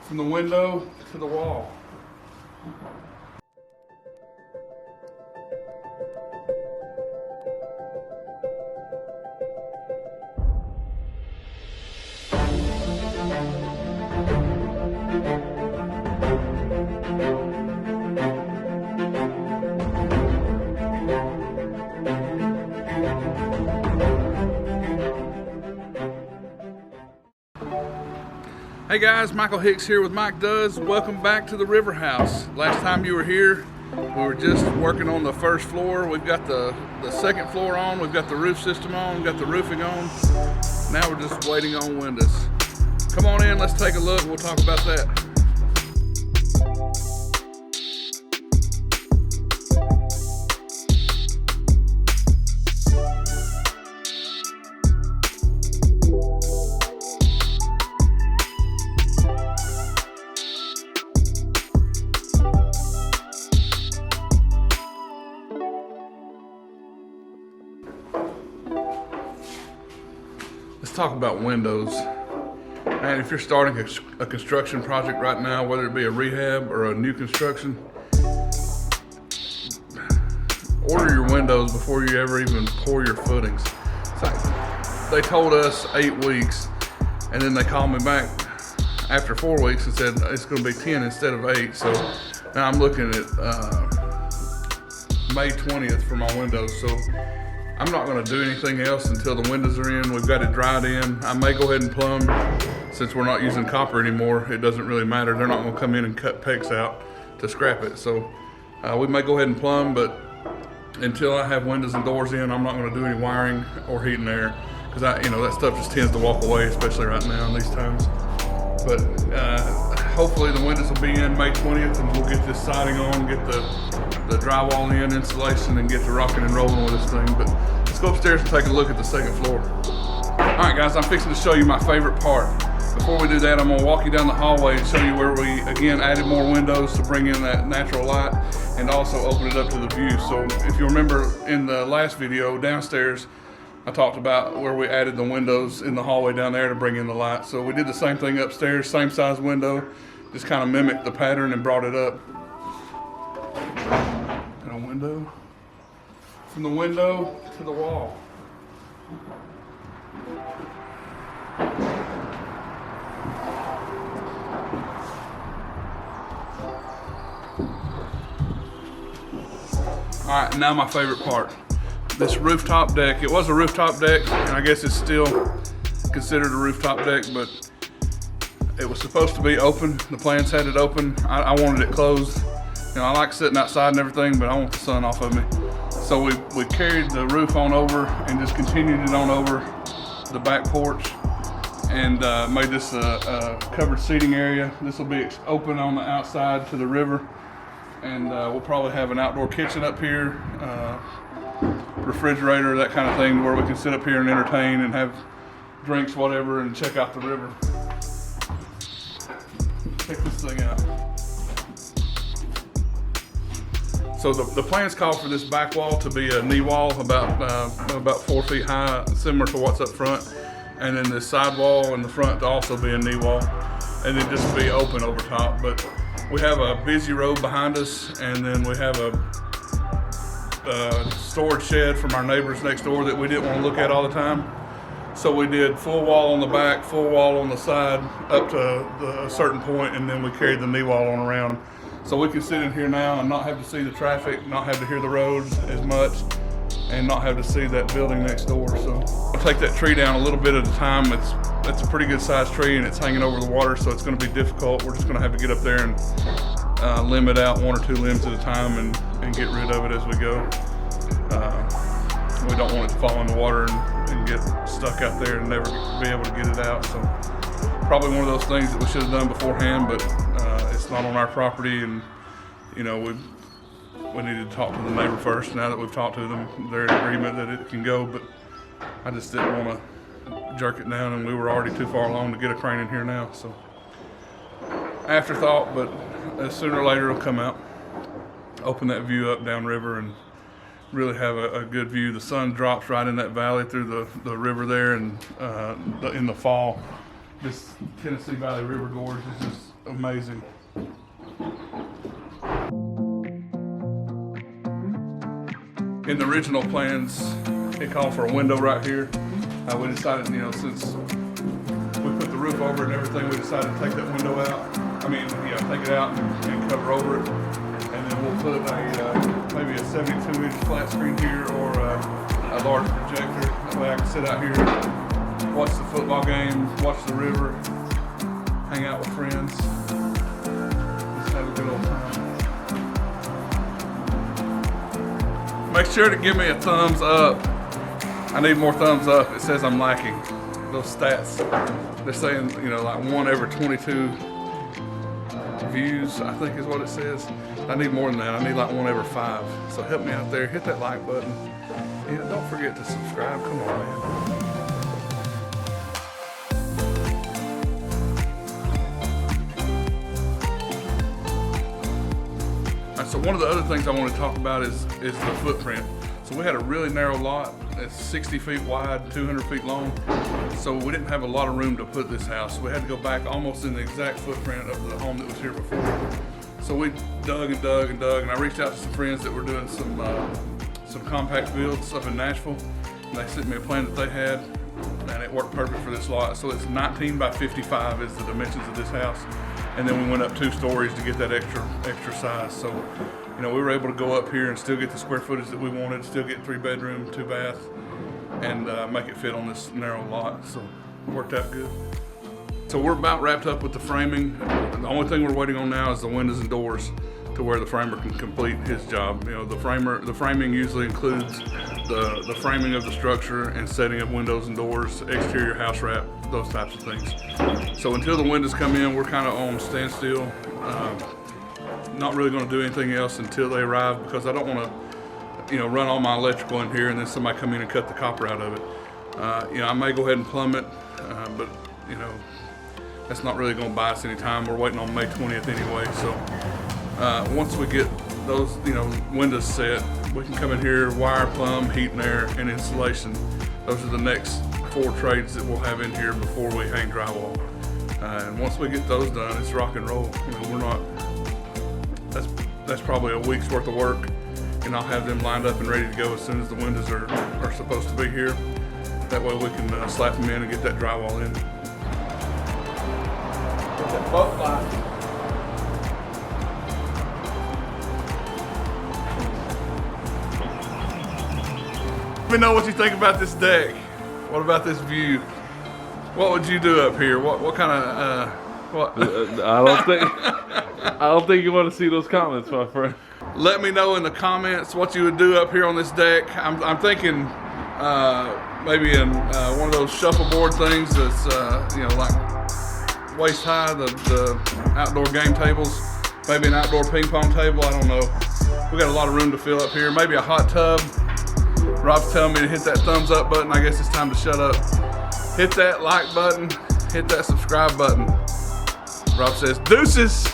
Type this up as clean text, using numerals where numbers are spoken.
from the window to the wall. Hey guys, Michael Hicks here with Mike Does. Welcome back to the River House. Last time you were here, we were just working on the first floor. We've got the second floor on, we've got the roof system on, we've got the roofing on. Now we're just waiting on windows. Come on in, let's take a look, we'll talk about that. Let's talk about windows. And if you're starting a construction project right now, whether it be a rehab or a new construction, order your windows before you ever even pour your footings. It's like they told us 8 weeks, and then they called me back after 4 weeks and said it's going to be 10 instead of 8. So now I'm looking at May 20th for my windows. So I'm not going to do anything else until the windows are in. We've got it dried in. I may go ahead and plumb. Since we're not using copper anymore, it doesn't really matter. They're not going to come in and cut pegs out to scrap it. So we may go ahead and plumb, but until I have windows and doors in, I'm not going to do any wiring or heat and air, because that stuff just tends to walk away, especially right now in these times. But hopefully the windows will be in May 20th, and we'll get this siding on, get the drywall in, insulation, and get to rocking and rolling with this thing. But let's go upstairs and take a look at the second floor. All right, guys, I'm fixing to show you my favorite part. Before we do that, I'm gonna walk you down the hallway and show you where we, again, added more windows to bring in that natural light and also open it up to the view. So if you remember in the last video downstairs, I talked about where we added the windows in the hallway down there to bring in the light. So we did the same thing upstairs, same size window, just kind of mimicked the pattern and brought it up. And a window, from the window to the wall. All right, now my favorite part. This rooftop deck. It was a rooftop deck, and I guess it's still considered a rooftop deck, but it was supposed to be open. The plans had it open. I wanted it closed. You know, I like sitting outside and everything, but I want the sun off of me. So we carried the roof on over and just continued it on over the back porch, and made this a covered seating area. This will be open on the outside to the river, and we'll probably have an outdoor kitchen up here, refrigerator, that kind of thing, where we can sit up here and entertain and have drinks, whatever, and check out the river. Check this thing out. So the plans call for this back wall to be a knee wall, about 4 feet high, similar to what's up front, and then this side wall in the front to also be a knee wall, and then just be open over top. But we have a busy road behind us, and then we have a storage shed from our neighbors next door that we didn't want to look at all the time. So we did full wall on the back, full wall on the side, up to a certain point, and then we carried the knee wall on around. So we can sit in here now and not have to see the traffic, not have to hear the roads as much, and not have to see that building next door. So I'll take that tree down a little bit at a time. It's a pretty good sized tree, and it's hanging over the water, so it's going to be difficult. We're just going to have to get up there and limit out 1 or 2 limbs at a time and get rid of it as we go. We don't want it to fall in the water and get stuck out there and never be able to get it out. So probably one of those things that we should have done beforehand, but it's not on our property, and you know, we needed to talk to the neighbor first. Now that we've talked to them, they're in agreement that it can go, but I just didn't want to jerk it down, and we were already too far along to get a crane in here now. So afterthought, but sooner or later it'll come out, open that view up downriver, and really have a good view. The sun drops right in that valley through the river there, and in the fall, this Tennessee Valley River Gorge is just a amazing. In the original plans, it called for a window right here. We decided, you know, since we put the roof over it and everything, we decided to take that window out. I mean, you know, take it out and cover over it. And then we'll put a maybe a 72-inch flat screen here or a large projector. That way I can sit out here, watch the football game, watch the river, hang out with friends, just have a good old time. Make sure to give me a thumbs up. I need more thumbs up. It says I'm lacking. Those stats, they're saying, you know, like 1 every 22 views, I think is what it says. I need more than that. I need like 1 every 5. So help me out there. Hit that like button. Yeah, don't forget to subscribe. Come on, man. So one of the other things I want to talk about is the footprint. So we had a really narrow lot. It's 60 feet wide, 200 feet long. So we didn't have a lot of room to put this house. We had to go back almost in the exact footprint of the home that was here before. So we dug and dug and dug, and I reached out to some friends that were doing some compact builds up in Nashville. And they sent me a plan that they had, and it worked perfect for this lot. So it's 19 by 55 is the dimensions of this house. And then we went up 2 stories to get that extra size. So, you know, we were able to go up here and still get the square footage that we wanted, still get 3 bedroom, 2 bath, and make it fit on this narrow lot. So it worked out good. So we're about wrapped up with the framing. The only thing we're waiting on now is the windows and doors to where the framer can complete his job. You know, the framing usually includes the framing of the structure and setting up windows and doors, exterior house wrap, those types of things. So until the windows come in, we're kind of on standstill. Not really going to do anything else until they arrive, because I don't want to, you know, run all my electrical in here and then somebody come in and cut the copper out of it. You know, I may go ahead and plumb it, but you know, that's not really going to buy us any time. We're waiting on May 20th anyway. So once we get those, you know, windows set, we can come in here, wire, plumb, heat and air, and insulation. Those are the next 4 trades that we'll have in here before we hang drywall. And once we get those done, it's rock and roll. You know, we're not. That's probably a week's worth of work, and I'll have them lined up and ready to go as soon as the windows are supposed to be here. That way we can slap them in and get that drywall in. Get that butt light. Let me know what you think about this deck. What about this view? What would you do up here? What kind of what? I don't think you want to see those comments, my friend. Let me know in the comments what you would do up here on this deck. I'm thinking maybe in one of those shuffleboard things that's you know, like waist high, the outdoor game tables. Maybe an outdoor ping pong table. I don't know. We got a lot of room to fill up here. Maybe a hot tub. Rob's telling me to hit that thumbs up button. I guess it's time to shut up. Hit that like button. Hit that subscribe button. Rob says, deuces.